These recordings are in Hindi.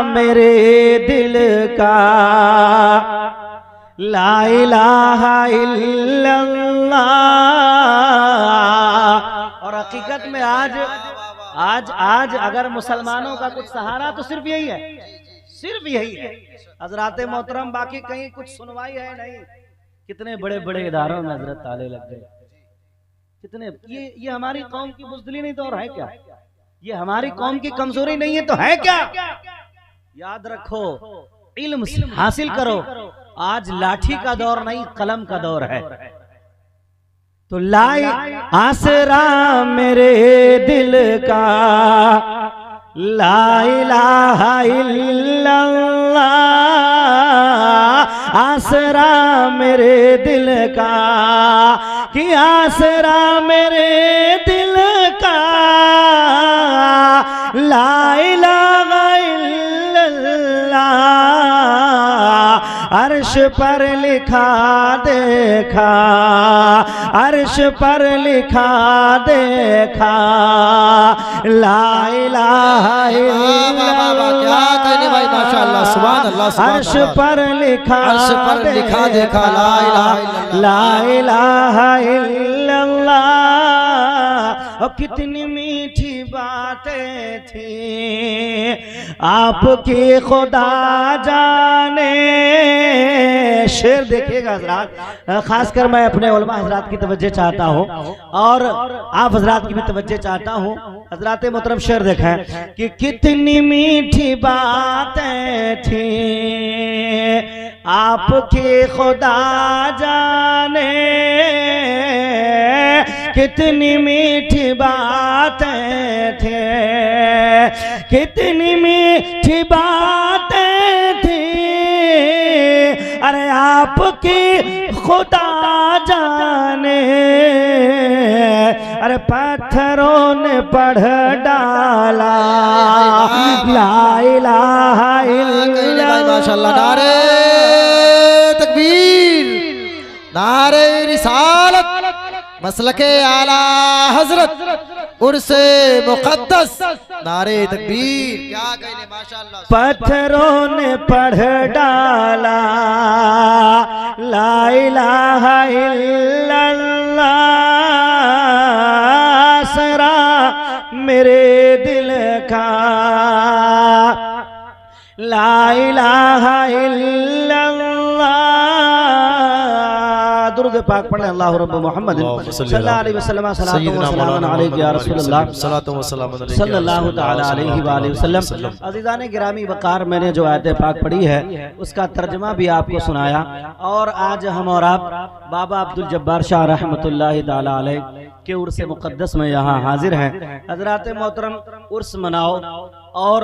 मेरे दिल का, ला इलाहा इल्लल्लाह। और हकीकत में आज अगर मुसलमानों का कुछ सहारा तो सिर्फ यही है, सिर्फ यही है। हजरात मोहतरम, बाकी कहीं कुछ सुनवाई है नहीं। कितने बड़े बड़े इदारों में हजरत ताले लग गए, कितने। ये हमारी कौम की बुज़दिली नहीं तो और है क्या? ये हमारी कौम की कमजोरी नहीं है तो है क्या? याद रखो, इल्म हासिल करो। आज लाठी का दौर नहीं, कलम का दौर है। तो लाए आसरा मेरे दिल का, ला इलाहा इल्लल्लाह। आसरा मेरे दिल का, कि आसरा मेरे दिल का, ला इलाहा इल्लल्लाह। अर्श पर लिखा देखा, अर्श पर लिखा देखा, ला इलाहा इल्लल्लाह। अर्श पर लिखा देखा, ला इलाहा इल्लल्लाह। और कितनी मीठी बातें थी आपकी खुदा जाने। शेर देखिएगा हजरात, खासकर मैं अपने उलमा हजरात की तवज्जो चाहता हूँ और आप हजरात की भी तवज्जो चाहता हूँ। हजरात मोहतरम शेर देखें कि कितनी मीठी बातें थी आपकी खुदा जाने, कितनी मीठी बातें थे, कितनी मीठी बातें थी। अरे आपकी खुदा जाने, अरे पत्थरों ने पढ़ डाला, ला इलाहा इल्लल्लाह। माशाअल्लाह, नारे तकबीर, नारे रिसालत, मसलके आला हजरत, उर्से मुक़द्दस, नारे तकबीर। क्या कहने, माशाअल्लाह। पत्थरों ने पढ़ डाला, ला इलाहा इल्लल्लाह। आसरा मेरे दिल का, ला इलाहा इल्लल्लाह। दुरूद पाक पढ़ें। अल्लाह रब्ब मोहम्मद सल्लल्लाहु अलैहि वसल्लम, सल्लल्लाहु तआला अलैहि वसल्लम। अज़ीज़ान गिरामी वक़ार, मैंने जो आयत पाक पढ़ी है उसका तर्जमा भी आपको सुनाया। और आज हम और आप बाबा अब्दुल जब्बार शाह रहमतुल्लाहि तआला अलैह के उर्स मुक़द्दस में यहाँ हाजिर हैं। हज़रात मोहतरम, उर्स मनाओ और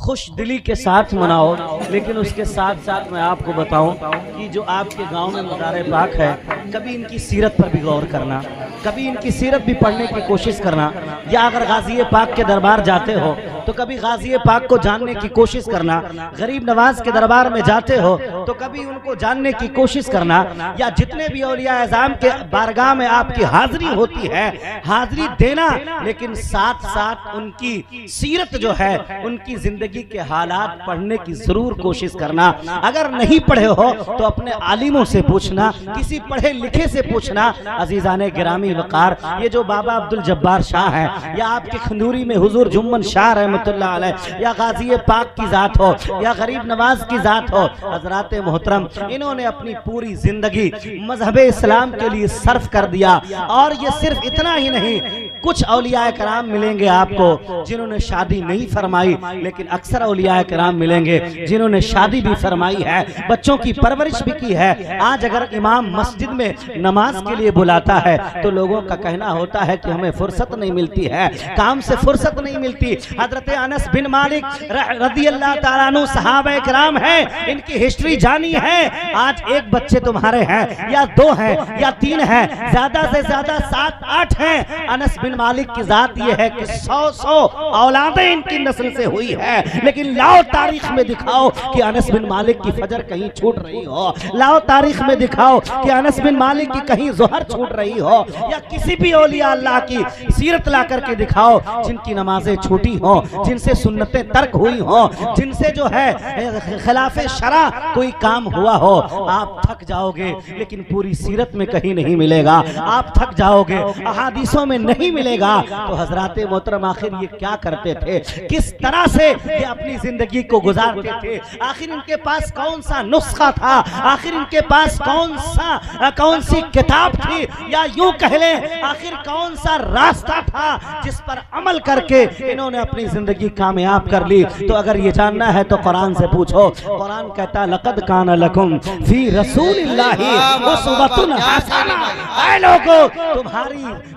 खुश दिली के साथ मनाओ, लेकिन उसके साथ साथ मैं आपको बताऊं कि जो आपके गांव में मज़ार पाक है, कभी इनकी सीरत पर भी गौर करना, कभी इनकी सीरत भी पढ़ने की कोशिश करना। या अगर गाजी पाक के दरबार जाते हो तो कभी गाजी पाक को जानने की कोशिश करना। गरीब नवाज के दरबार में जाते हो तो कभी उनको जानने की कोशिश करना। या जितने भी औलिया आज़म के बारगाह में आपकी हाजिरी होती है, हाजिरी देना, लेकिन साथ साथ उनकी सीरत जो है, उनकी जिंदगी के हालात पढ़ने की जरूर कोशिश करना। अगर नहीं पढ़े हो तो अपने आलिमों से पूछना, किसी पढ़े लिखे से पूछना। अजीजाने गिरामी वकार, ये जो बाबा अब्दुल जब्बार शाह है, या आपके खंदूरी में हुजूर जुम्मन शाह रहमतुल्लाह अलैह, या गाजी पाक की जात हो, या गरीब नवाज की जात हो, हजरात मोहतरम, इन्होंने अपनी पूरी जिंदगी मजहब इस्लाम के लिए सर्फ कर दिया। और ये सिर्फ इतना ही नहीं, कुछ औलिया कराम मिलेंगे आपको जिन्होंने शादी नहीं फरमाई, लेकिन अक्सर औलिया कराम मिलेंगे जिन्होंने शादी भी फरमाई है, बच्चों की परवरिश भी की है। आज अगर इमाम मस्जिद में नमाज के लिए बुलाता है तो लोगों का कहना होता है कि हमें फुर्सत नहीं मिलती है, काम से फुर्सत नहीं मिलती। हजरत अनस बिन मालिक रज़ियल्लाहु ताला अन्हु सहाबा कराम हैं, इनकी हिस्ट्री जानी है। आज एक बच्चे तुम्हारे हैं, या दो हैं, या तीन हैं, ज्यादा से ज्यादा 7-8 हैं। अनस बिन बिन मालिक की जात ये है कि 100 औलादें इनकी नस्ल से हुई है, लेकिन लाओ तारीख में दिखाओ कि अनस बिन मालिक की फजर कहीं छूट रही हो, लाओ तारीख में दिखाओ कि अनस बिन मालिक की कहीं ज़ोहर छूट रही हो, या किसी भी औलिया अल्लाह की सीरत ला करके दिखाओ जिनकी नमाजें छूटी हो, जिनसे सुन्नतें तर्क हुई हो, जिनसे जो है खिलाफे शरा कोई काम हुआ हो। आप थक जाओगे लेकिन पूरी सीरत में कहीं नहीं मिलेगा, आप थक जाओगे अहादीसों में नहीं मिलेगा। तो हजरात मोहतरम आखिर ये क्या करते थे, किस तरह से ये अपनी जिंदगी को गुजारते थे, आखिर इनके पास कौन सा नुस्खा था, आखिर इनके पास कौन सी किताब थी, या यूं कह लें आखिर कौन सा रास्ता था जिस पर अमल करके इन्होंने अपनी जिंदगी कामयाब कर ली। तो अगर ये जानना है तो कुरान से पूछो। कुरान कहता लक़द काना लकुम फी रसूलिल्लाहि उस्वतुन हसना। ऐ लोगों,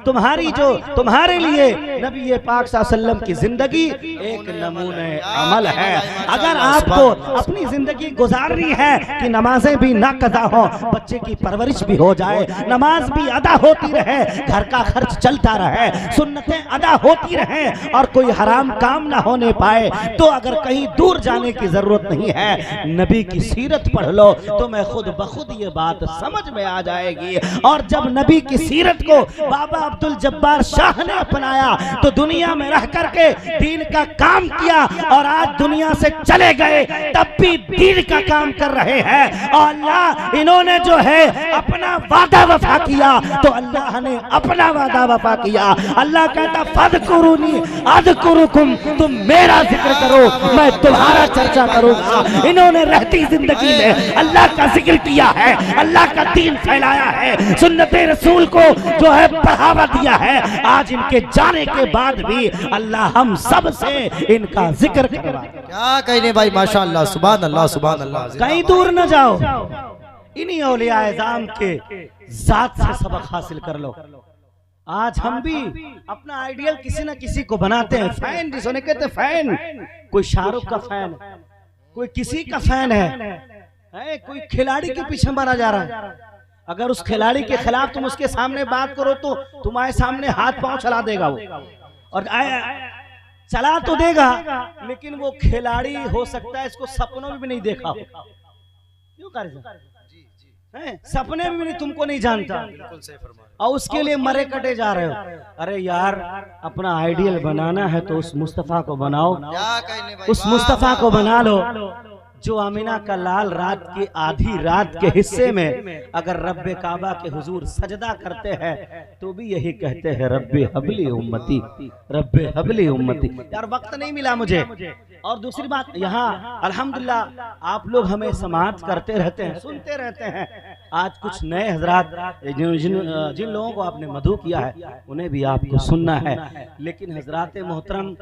तुम्हारे लिए नबी पाक सल्लल्लाहु अलैहि वसल्लम की जिंदगी एक नमूने अमल है। अगर आपको अपनी जिंदगी गुजारनी है कि नमाजें भी ना कज़ा हो, बच्चे की परवरिश भी हो जाए, नमाज भी अदा होती रहे, घर का खर्च चलता रहे, सुन्नतें अदा होती रहे और कोई हराम काम ना होने पाए, तो अगर कहीं दूर जाने की जरूरत नहीं है, नबी की सीरत पढ़ लो तो मैं खुद बखुद ये बात समझ में आ जाएगी। और जब नबी की सीरत को बाबा अब्दुल जब्बार शाह ने अपनाया तो दुनिया में रह करके दीन का काम किया, और आज दुनिया से चले गए तब भी दीन का काम कर रहे हैं। और अल्लाह इन्होंने जो है अपना वादा वफा किया तो अल्लाह ने अपना वादा वफा किया। अल्लाह कहता फज़कुरूनी अज़कुरुकुम, तुम मेरा जिक्र करो मैं तुम्हारा चर्चा करूंगा। इन्होंने रहती जिंदगी में अल्लाह का जिक्र किया है, अल्लाह का दीन फैलाया है, सुन्नते रसूल को जो है बढ़ावा दिया है। आज इनके जाने के बाद भी अल्लाह हम सब से इनका जिक्र करवा। क्या कहने भाई, माशाअल्लाह, सुभान अल्लाह, सुभान अल्लाह। कहीं दूर न जाओ, इन्हीं औलिया एज़ाम के जात से सबक हासिल कर लो। आज हम भी अपना आइडियल किसी न किसी को बनाते हैं, फैन जिसने कहते फैन, कोई शाहरुख का फैन, कोई किसी का फैन है, कोई खिलाड़ी के पीछे मारा जा रहा है। अगर उस खिलाड़ी के खिलाफ तुम उसके सामने बात करो तो तुम्हारे सामने हाथ पांव चला देगा वो, और चला तो देगा लेकिन वो खिलाड़ी हो सकता है इसको सपनों में भी नहीं देखा हो। क्यों कर सपने में भी तुमको नहीं जानता, और उसके लिए मरे कटे जा रहे हो। अरे यार, अपना आइडियल बनाना है तो उस मुस्तफा को बनाओ, उस मुस्तफा को बना लो जो आमिना का लाल रात की आधी रात के हिस्से में अगर रब्बे काबा के हुजूर सजदा करते हैं तो भी यही कहते हैं रब्बे हबली उम्मती, रब्बे हबली उम्मती। यार वक्त नहीं मिला मुझे। और दूसरी बात, यहाँ अल्हम्दुलिल्लाह आप लोग हमें समाअत करते रहते हैं, सुनते रहते हैं। आज कुछ नए हजरात जिन लोगों को आपने मधु किया है उन्हें भी आपको सुनना है, लेकिन हजरात मोहतरम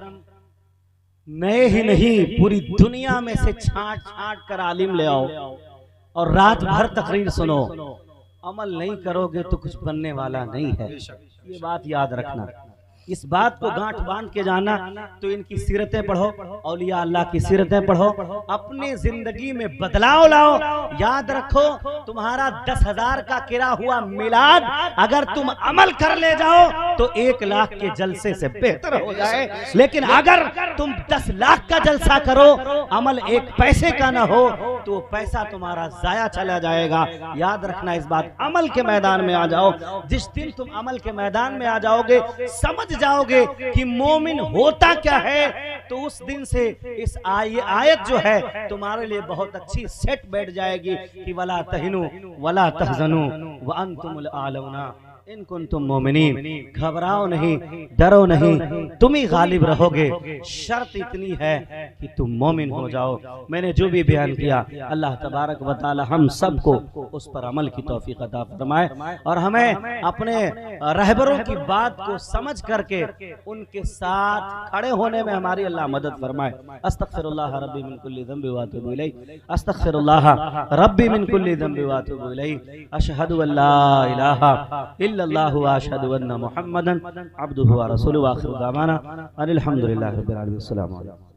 नए ही नहीं पूरी दुनिया में से छांट कर आलिम ले आओ और रात भर तकरीर सुनो, अमल नहीं करोगे तो कुछ बनने वाला नहीं है। ये बात याद रखना, इस बात को गांठ बांध के जाना। तो इनकी सीरतें पढ़ो, औलिया अल्लाह की सीरतें पढ़ो, अपनी जिंदगी में बदलाव लाओ। याद रखो, तुम्हारा 10,000 का किरा हुआ मिलाद अगर तुम अमल कर ले जाओ तो 1 लाख के जलसे से बेहतर हो जाए, लेकिन अगर तुम 10 लाख का जलसा करो, अमल 1 पैसे का ना हो तो पैसा तुम्हारा जाया चला जाएगा। याद रखना इस बात। अमल के मैदान में आ जाओ। जिस दिन तुम अमल के मैदान में आ जाओगे, समझ जाओगे कि मोमिन होता क्या है, तो उस दिन से इस आयत जो है तुम्हारे लिए बहुत अच्छी सेट बैठ जाएगी कि वला तहिनु वला तहजनु व अंतुमुल आलौना इन कुंतुम मोमिनीन। घबराओ नहीं, डरो नहीं, तुम ही गालिब रहोगे। शर्त इतनी है कि तुम मोमिन हो जाओ। मैंने जो भी बयान किया, अल्लाह तबारक व तआला हम सबको उस पर अमल की तौफीक अता फरमाए और हमें अपने रहबरों की बात को समझ करके उनके साथ खड़े होने में हमारी अल्लाह मदद फरमाए। अस्तगफिरुल्लाह रब्बी मिन कुल्ली ज़ंबि व अतूबु इलैहि, अस्तगफिरुल्लाह रब्बी मिन कुल्ली ज़ंबि व अतूबु इलैहि, अशहदु अल्ला इलाहा इल्लल्लाहु व अशहदु अन्ना मुहम्मदन अब्दुहु व रसूलुहु व आखिरु दावाना अनिल हम्दुलिल्लाहि रब्बिल आलमीन। अस्सलामु अलैकुम।